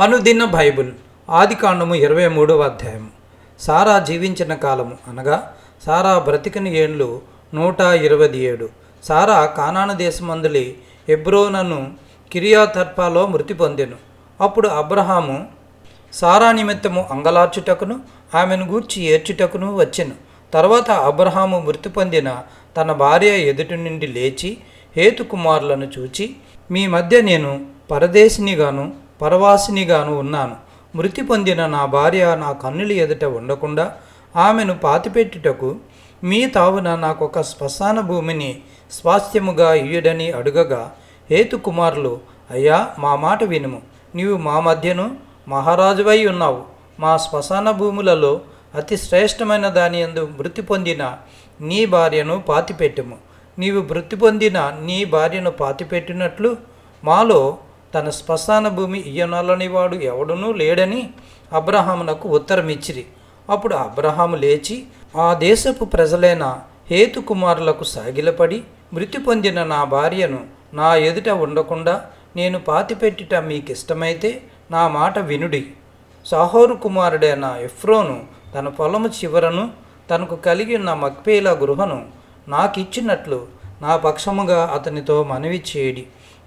అనుదిన బైబిల్ ఆదికాండము 23వ అధ్యాయం. సారా జీవించిన కాలము అనగా సారా బ్రతికిన ఏండ్లు 127. సారా కానాను దేశమందులి హెబ్రోనును కిర్యతర్బాలో మృతి పొందెను. అప్పుడు అబ్రహాము సారా నిమిత్తము అంగలార్చుటకును ఆమెను గూర్చి ఏడ్చుటకును వచ్చెను. తర్వాత అబ్రహాము మృతి పొందిన తన భార్య ఎదుటి నుండి లేచి హేతు కుమారులను చూచి, మీ మధ్య నేను పరదేశినిగాను పరవాసినిగాను ఉన్నాను. మృతి పొందిన నా భార్య నా కన్నుల ఎదుట ఉండకుండా ఆమెను పాతిపెట్టుటకు మీ తావున నాకొక శ్మశాన భూమిని స్వాస్థ్యముగా ఇయ్యుడని అడుగగా, హేతు కుమారులు, అయ్యా, మా మాట వినుము. నీవు మా మధ్యను మహారాజువై ఉన్నావు. మా శ్మశాన భూములలో అతి శ్రేష్టమైన దాని యందు మృతి పొందిన నీ భార్యను పాతిపెట్టుము. నీవు మృతి పొందిన నీ భార్యను పాతిపెట్టినట్లు మాలో తన శ్మశాన భూమి ఇయ్యనలని వాడు ఎవడునూ లేడని అబ్రహామునకు ఉత్తరమిచ్చిరి. అప్పుడు అబ్రహాము లేచి ఆ దేశపు ప్రజలైన హేతు కుమారులకు సాగిలపడి, మృతి పొందిన నా భార్యను నా ఎదుట ఉండకుండా నేను పాతిపెట్టుట మీకిష్టమైతే నా మాట వినుడి. సాహోరు కుమారుడైన ఎఫ్రోను తన పొలము చివరను తనకు కలిగి ఉన్న మక్పేలా గృహను నాకిచ్చినట్లు నా పక్షముగా అతనితో మనవి చేయడి.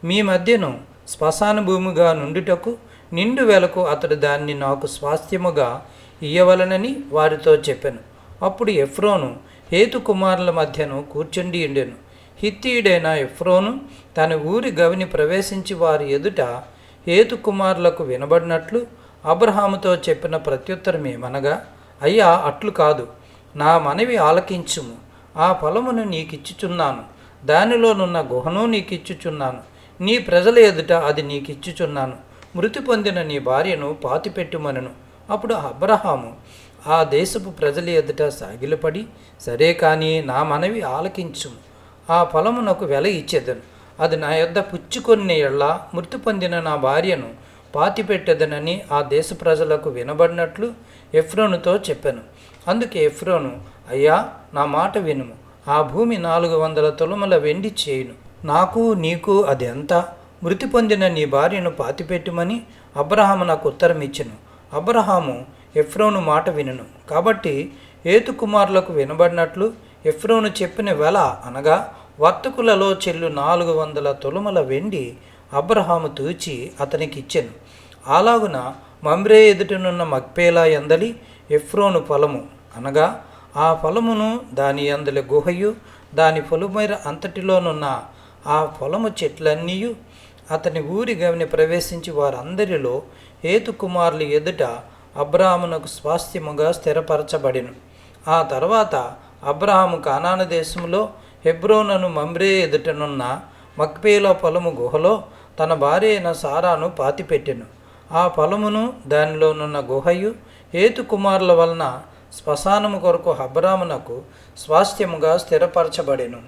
మీ మధ్యను శ్మశాన భూమిగా నుండుటకు నిండు వేలకు అతడు దాన్ని నాకు స్వాస్థ్యముగా ఇయ్యవలనని వారితో చెప్పాను. అప్పుడు ఎఫ్రోను హేతు కుమారుల మధ్యను కూర్చుండి ఉండెను. హిత్తీయుడైన ఎఫ్రోను తన ఊరి గవిని ప్రవేశించి వారి ఎదుట హేతు కుమారులకు వినబడినట్లు అబ్రహాముతో చెప్పిన ప్రత్యుత్తరం ఏమనగా, అయ్యా, అట్లు కాదు, నా మనవి ఆలకించుము. ఆ పొలమును నీకిచ్చుచున్నాను, దానిలోనున్న గుహను నీకిచ్చుచున్నాను. నీ ప్రజల ఎదుట అది నీకిచ్చుచున్నాను. మృతి పొందిన నీ భార్యను పాతిపెట్టుమనను. అప్పుడు అబ్రహాము ఆ దేశపు ప్రజల ఎదుట సాగిలపడి, సరే, కానీ నా మనవి ఆలకించుము. ఆ పొలమునకు వెల ఇచ్చేదను. అది నా యొద్ద పుచ్చుకొని ఎళ్ళ మృతి పొందిన నా భార్యను పాతిపెట్టెదనని ఆ దేశ ప్రజలకు వినబడినట్లు ఎఫ్రోనుతో చెప్పాను. అందుకే ఎఫ్రోను, అయ్యా, నా మాట వినుము. ఆ భూమి 400 తులముల వెండి చేయును. నాకు నీకు అది ఎంత? మృతి పొందిన నీ భార్యను పాతిపెట్టుమని అబ్రహాము నాకు ఉత్తరం ఇచ్చెను. అబ్రహాము ఎఫ్రోను మాట వినును. కాబట్టి హేతు కుమారులకు వినబడినట్లు ఎఫ్రోను చెప్పిన వెల అనగా వర్తకులలో చెల్లు 400 తులముల వెండి అబ్రహాము తూచి అతనికి ఇచ్చెను. అలాగున మమ్రే ఎదుటనున్న మక్పేలా ఎందలి ఎఫ్రోను పొలము అనగా ఆ పొలమును దాని అందలి గుహయు దాని పొలమేర అంతటిలోనున్న ఆ పొలము చెట్లన్నీ అతని ఊరి గవిని ప్రవేశించి వారందరిలో హేతు కుమారుల ఎదుట అబ్రహామునకు స్వాస్థ్యముగా స్థిరపరచబడెను. ఆ తర్వాత అబ్రహాము కానాను దేశంలో హెబ్రోనును మమ్రే ఎదుటనున్న మక్పేలా పొలము గుహలో తన భార్య అయిన సారాను పాతిపెట్టెను. ఆ పొలమును దానిలోనున్న గుహయు హేతు కుమారుల వలన శ్మశానము కొరకు అబ్రహామునకు స్వాస్థ్యముగా స్థిరపరచబడెను.